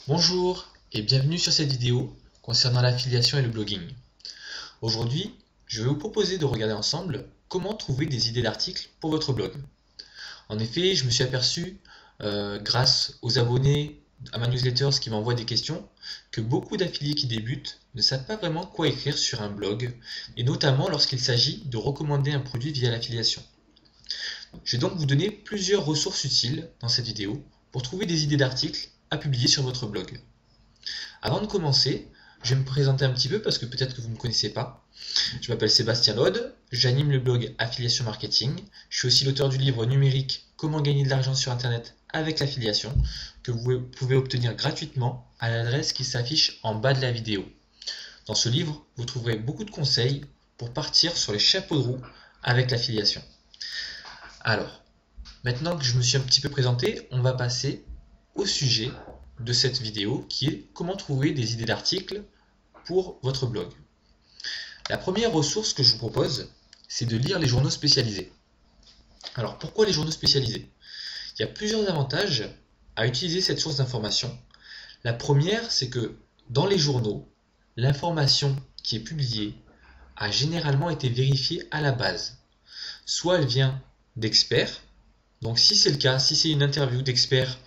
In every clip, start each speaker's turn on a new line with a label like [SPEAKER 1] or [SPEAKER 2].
[SPEAKER 1] Bonjour et bienvenue sur cette vidéo concernant l'affiliation et le blogging. Aujourd'hui, je vais vous proposer de regarder ensemble comment trouver des idées d'articles pour votre blog. En effet, je me suis aperçu, grâce aux abonnés à ma newsletter qui m'envoient des questions, que beaucoup d'affiliés qui débutent ne savent pas vraiment quoi écrire sur un blog, et notamment lorsqu'il s'agit de recommander un produit via l'affiliation. Je vais donc vous donner plusieurs ressources utiles dans cette vidéo pour trouver des idées d'articles à publier sur votre blog. Avant de commencer, je vais me présenter un petit peu parce que peut-être que vous ne me connaissez pas. Je m'appelle Sébastien Laude, j'anime le blog Affiliation Marketing. Je suis aussi l'auteur du livre numérique Comment gagner de l'argent sur Internet avec l'affiliation, que vous pouvez obtenir gratuitement à l'adresse qui s'affiche en bas de la vidéo. Dans ce livre, vous trouverez beaucoup de conseils pour partir sur les chapeaux de roue avec l'affiliation. Alors, maintenant que je me suis un petit peu présenté, on va passer au sujet de cette vidéo qui est comment trouver des idées d'articles pour votre blog. La première ressource que je vous propose, c'est de lire les journaux spécialisés. Alors pourquoi les journaux spécialisés? Il y a plusieurs avantages à utiliser cette source d'information. La première, c'est que dans les journaux, l'information qui est publiée a généralement été vérifiée à la base. Soit elle vient d'experts, donc si c'est le cas, si c'est une interview d'experts,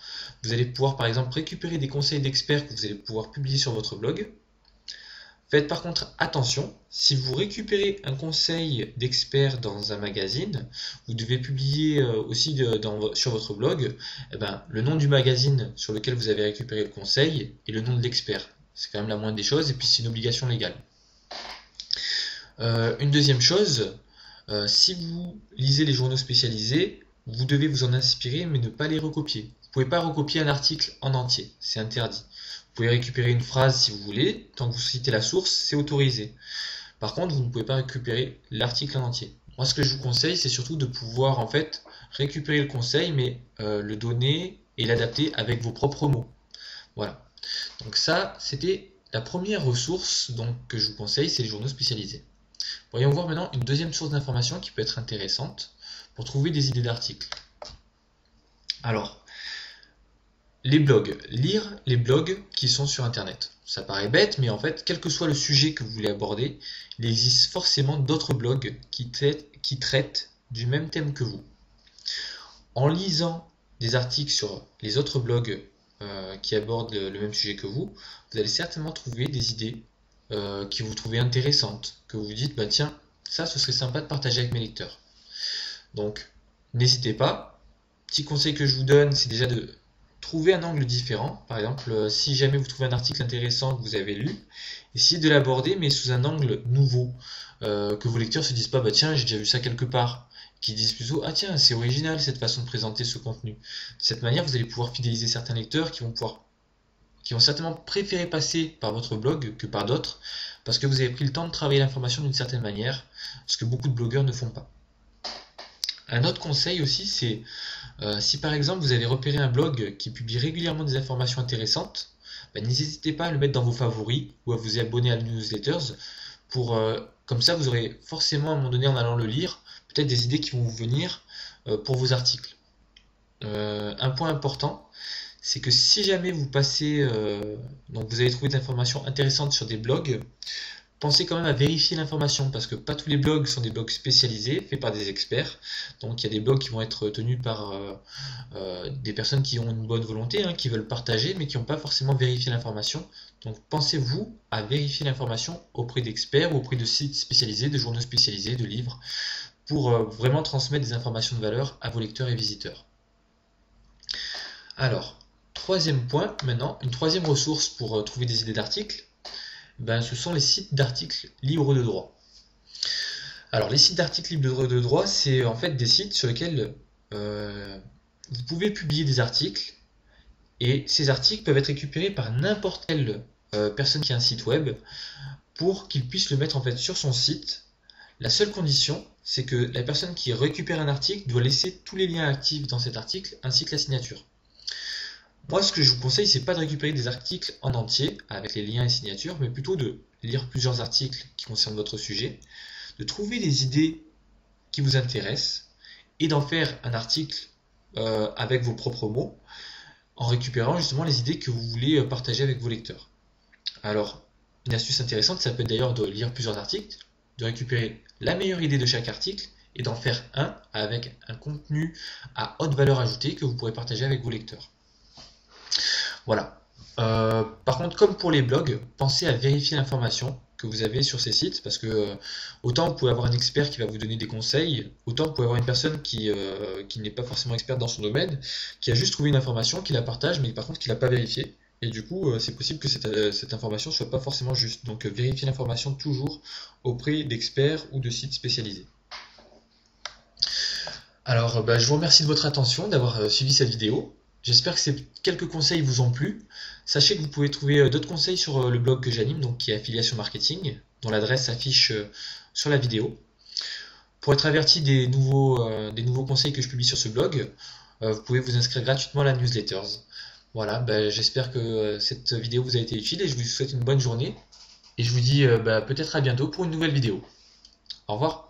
[SPEAKER 1] vous allez pouvoir par exemple récupérer des conseils d'experts que vous allez pouvoir publier sur votre blog. Faites par contre attention, si vous récupérez un conseil d'expert dans un magazine, vous devez publier aussi sur votre blog le nom du magazine sur lequel vous avez récupéré le conseil et le nom de l'expert. C'est quand même la moindre des choses et puis c'est une obligation légale. Une deuxième chose, si vous lisez les journaux spécialisés, vous devez vous en inspirer mais ne pas les recopier. Vous ne pouvez pas recopier un article en entier, c'est interdit. Vous pouvez récupérer une phrase si vous voulez, tant que vous citez la source, c'est autorisé. Par contre, vous ne pouvez pas récupérer l'article en entier. Moi, ce que je vous conseille, c'est surtout de pouvoir en fait récupérer le conseil, mais le donner et l'adapter avec vos propres mots. Voilà. Donc ça, c'était la première ressource que je vous conseille, c'est les journaux spécialisés. Voyons voir maintenant une deuxième source d'information qui peut être intéressante pour trouver des idées d'articles. Alors, les blogs, lire les blogs qui sont sur internet. Ça paraît bête, mais en fait, quel que soit le sujet que vous voulez aborder, il existe forcément d'autres blogs qui traitent du même thème que vous. En lisant des articles sur les autres blogs qui abordent le même sujet que vous allez certainement trouver des idées que vous trouvez intéressantes, que vous vous dites, bah tiens, ça ce serait sympa de partager avec mes lecteurs. Donc, n'hésitez pas. Petit conseil que je vous donne, c'est déjà de trouver un angle différent. Par exemple, si jamais vous trouvez un article intéressant que vous avez lu, essayez de l'aborder mais sous un angle nouveau, que vos lecteurs se disent pas bah tiens j'ai déjà vu ça quelque part, qu'ils disent plutôt ah tiens c'est original cette façon de présenter ce contenu. De cette manière vous allez pouvoir fidéliser certains lecteurs qui vont certainement préférer passer par votre blog que par d'autres parce que vous avez pris le temps de travailler l'information d'une certaine manière, ce que beaucoup de blogueurs ne font pas. Un autre conseil aussi, c'est si par exemple vous avez repéré un blog qui publie régulièrement des informations intéressantes, n'hésitez pas à le mettre dans vos favoris ou à vous abonner à la newsletters comme ça vous aurez forcément à un moment donné en allant le lire peut-être des idées qui vont vous venir pour vos articles. Un point important, c'est que si jamais vous passez, donc vous avez trouvé des informations intéressantes sur des blogs, pensez quand même à vérifier l'information parce que pas tous les blogs sont des blogs spécialisés faits par des experts. Donc il y a des blogs qui vont être tenus par des personnes qui ont une bonne volonté, qui veulent partager mais qui n'ont pas forcément vérifié l'information. Donc pensez-vous à vérifier l'information auprès d'experts ou auprès de sites spécialisés, de journaux spécialisés, de livres pour vraiment transmettre des informations de valeur à vos lecteurs et visiteurs. Alors, troisième point maintenant, une troisième ressource pour trouver des idées d'articles. Ce sont les sites d'articles libres de droit. Alors les sites d'articles libres de droit, c'est en fait des sites sur lesquels vous pouvez publier des articles et ces articles peuvent être récupérés par n'importe quelle personne qui a un site web pour qu'il puisse le mettre en fait sur son site. La seule condition, c'est que la personne qui récupère un article doit laisser tous les liens actifs dans cet article ainsi que la signature. Moi, ce que je vous conseille, c'est pas de récupérer des articles en entier avec les liens et signatures, mais plutôt de lire plusieurs articles qui concernent votre sujet, de trouver des idées qui vous intéressent et d'en faire un article avec vos propres mots en récupérant justement les idées que vous voulez partager avec vos lecteurs. Alors, une astuce intéressante, ça peut être d'ailleurs de lire plusieurs articles, de récupérer la meilleure idée de chaque article et d'en faire un avec un contenu à haute valeur ajoutée que vous pourrez partager avec vos lecteurs. Voilà. Par contre, comme pour les blogs, pensez à vérifier l'information que vous avez sur ces sites, parce que autant vous pouvez avoir un expert qui va vous donner des conseils, autant vous pouvez avoir une personne qui n'est pas forcément experte dans son domaine, qui a juste trouvé une information, qui la partage, mais par contre qui l'a pas vérifiée. Et du coup, c'est possible que cette information soit pas forcément juste. Donc vérifiez l'information toujours auprès d'experts ou de sites spécialisés. Alors, je vous remercie de votre attention, d'avoir suivi cette vidéo. J'espère que ces quelques conseils vous ont plu. Sachez que vous pouvez trouver d'autres conseils sur le blog que j'anime, donc qui est Affiliation Marketing, dont l'adresse s'affiche sur la vidéo. Pour être averti des nouveaux conseils que je publie sur ce blog, vous pouvez vous inscrire gratuitement à la newsletter. Voilà, j'espère que cette vidéo vous a été utile et je vous souhaite une bonne journée. Et je vous dis peut-être à bientôt pour une nouvelle vidéo. Au revoir.